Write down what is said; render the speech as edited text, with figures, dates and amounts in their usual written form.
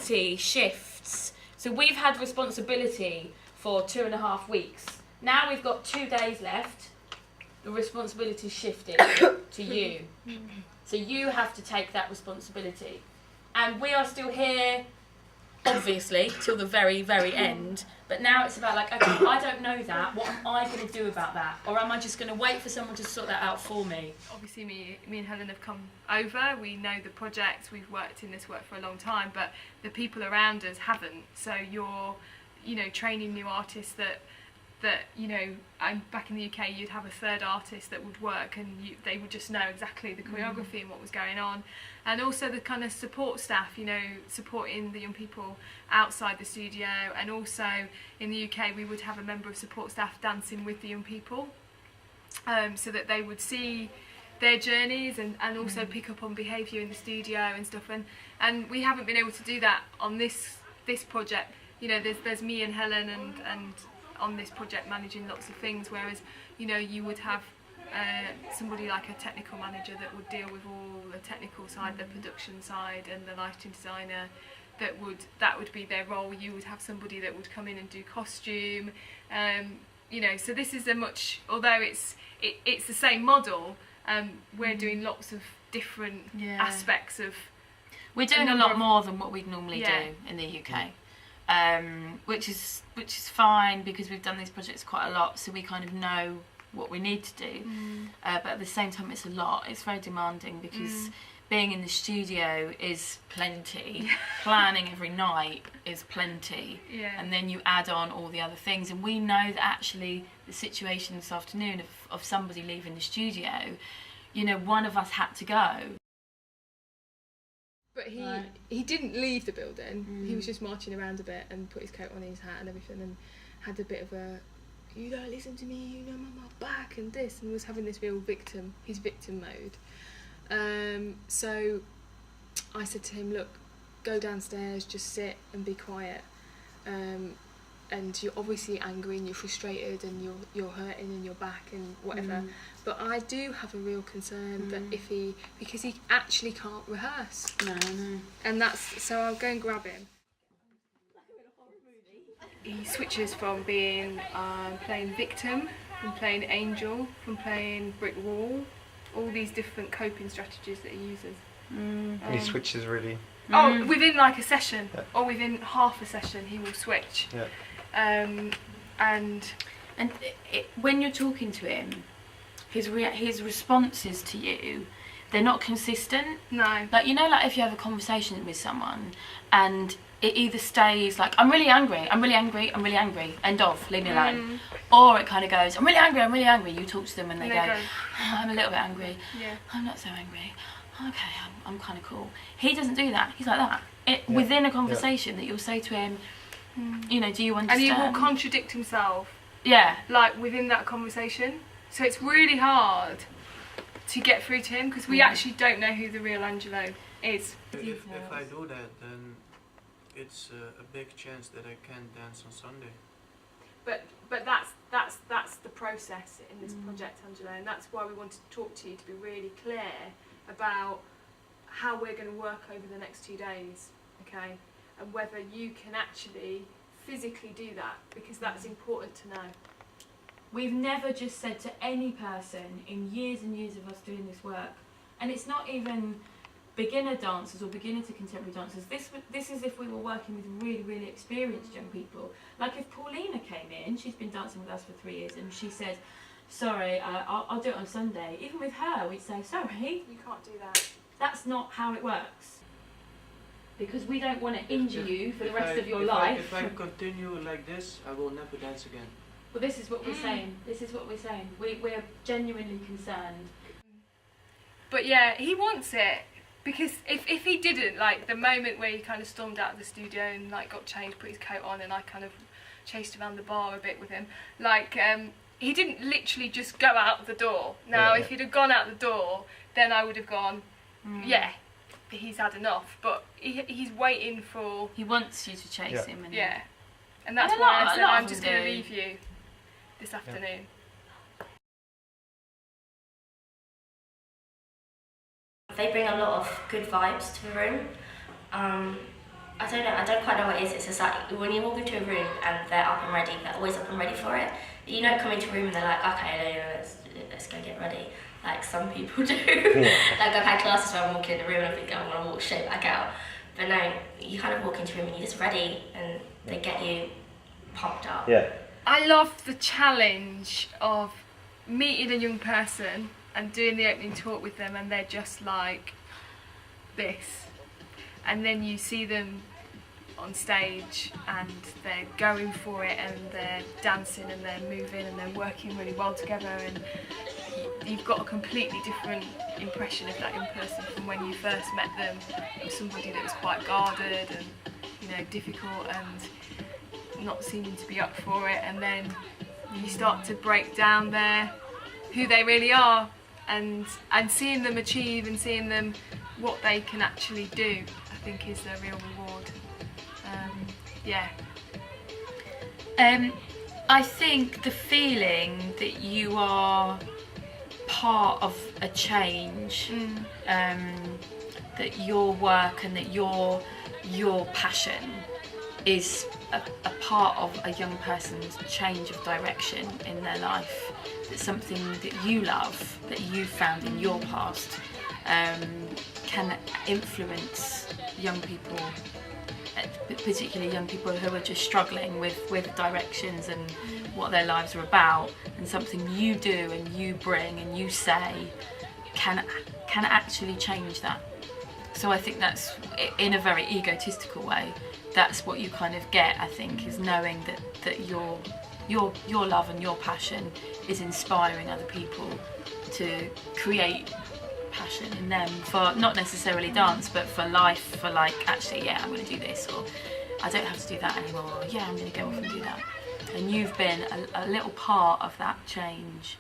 responsibility shifts. So we've had responsibility for 2.5 weeks. Now we've got 2 days left. The responsibility shifted to you. So you have to take that responsibility. And we are still here, obviously, till the very, very end. But now it's about like, okay, I don't know that. What am I going to do about that? Or am I just going to wait for someone to sort that out for me? Obviously, me and Helen have come over. We know the project. We've worked in this work for a long time, but the people around us haven't. So you're, training new artists that back in the UK, you'd have a third artist that would work, and they would just know exactly the choreography and what was going on. And also the kind of support staff, supporting the young people outside the studio. And also in the UK, we would have a member of support staff dancing with the young people, so that they would see their journeys and also pick up on behaviour in the studio and stuff. And we haven't been able to do that on this project. There's me and Helen and on this project managing lots of things, whereas you would have somebody like a technical manager that would deal with all the technical side, the production side, and the lighting designer that would be their role. You would have somebody that would come in and do costume, so this is although it's the same model, we're doing lots of different aspects of. We're doing a lot more than what we'd normally do in the UK. Which is fine, because we've done these projects quite a lot, so we kind of know what we need to do. But at the same time, it's a lot. It's very demanding, because being in the studio is plenty. Planning every night is plenty. And then you add on all the other things. And we know that actually the situation this afternoon of somebody leaving the studio, one of us had to go. But he didn't leave the building. He was just marching around a bit and put his coat on, his hat and everything, and had a bit of a, you don't listen to me, I'm back and this, and was having this real victim mode. So I said to him, look, go downstairs, just sit and be quiet. And you're obviously angry and you're frustrated and you're hurting in your back and whatever. But I do have a real concern that because he actually can't rehearse. No. And so I'll go and grab him. He switches from being playing victim, from playing angel, from playing brick wall, all these different coping strategies that he uses. And he switches really. Within like a session, or within half a session, he will switch. And when you're talking to him, his responses to you, they're not consistent. No. Like, if you have a conversation with someone and it either stays like, I'm really angry, end of, leave me alone. Or it kind of goes, I'm really angry. You talk to them and they go, oh, I'm a little bit angry. I'm not so angry. Okay, I'm kind of cool. He doesn't do that. He's like that. Within a conversation that you'll say to him, do you understand? And he will contradict himself. Yeah. Like within that conversation. So it's really hard to get through to him, because we actually don't know who the real Angelo is. If I do that, then it's a big chance that I can't dance on Sunday. But that's the process in this project, Angelo, and that's why we wanted to talk to you, to be really clear about how we're going to work over the next 2 days, okay? And whether you can actually physically do that, because that's important to know. We've never just said to any person in years and years of us doing this work, and it's not even beginner dancers or beginner to contemporary dancers, this is if we were working with really, really experienced young people. Like if Paulina came in, she's been dancing with us for 3 years, and she said, sorry, I'll do it on Sunday. Even with her, we'd say, sorry. You can't do that. That's not how it works. Because we don't want to injure you for the rest of your life. If I continue like this, I will never dance again. Well, this is what we're saying. We're genuinely concerned. But yeah, he wants it. Because if he didn't, like the moment where he kind of stormed out of the studio and like got changed, put his coat on, and I kind of chased around the bar a bit with him, like he didn't literally just go out the door. Now, if he'd have gone out the door, then I would have gone, yeah, he's had enough. But he's waiting for. He wants you to chase him. And and that's why I said I'm just going to leave you this afternoon. They bring a lot of good vibes to the room. I don't know, I don't quite know what it is. It's just like when you walk into a room and they're up and ready, they're always up and ready for it. You don't come into a room and they're like, okay, let's go get ready. Like some people do. Like I've had classes where I'm walking in the room and I think I'm going to walk straight back out. But no, you kind of walk into a room and you're just ready and they get you pumped up. Yeah. I love the challenge of meeting a young person and doing the opening talk with them and they're just like this. And then you see them on stage and they're going for it and they're dancing and they're moving and they're working really well together, and you've got a completely different impression of that young person from when you first met them. It was somebody that was quite guarded and, you know, difficult and not seeming to be up for it, and then you start to break down who they really are, and seeing them achieve and seeing them what they can actually do, I think is their real reward. Yeah. I think the feeling that you are part of a change, that your work and that your passion is a part of a young person's change of direction in their life. It's something that you love, that you found in your past, can influence young people, particularly young people who are just struggling with directions and what their lives are about, and something you do and you bring and you say can actually change that. So I think that's, in a very egotistical way, that's what you kind of get, I think, is knowing that your love and your passion is inspiring other people to create passion in them for not necessarily dance, but for life, for like, actually, yeah, I'm going to do this, or I don't have to do that anymore, or yeah, I'm going to go off and do that. And you've been a little part of that change.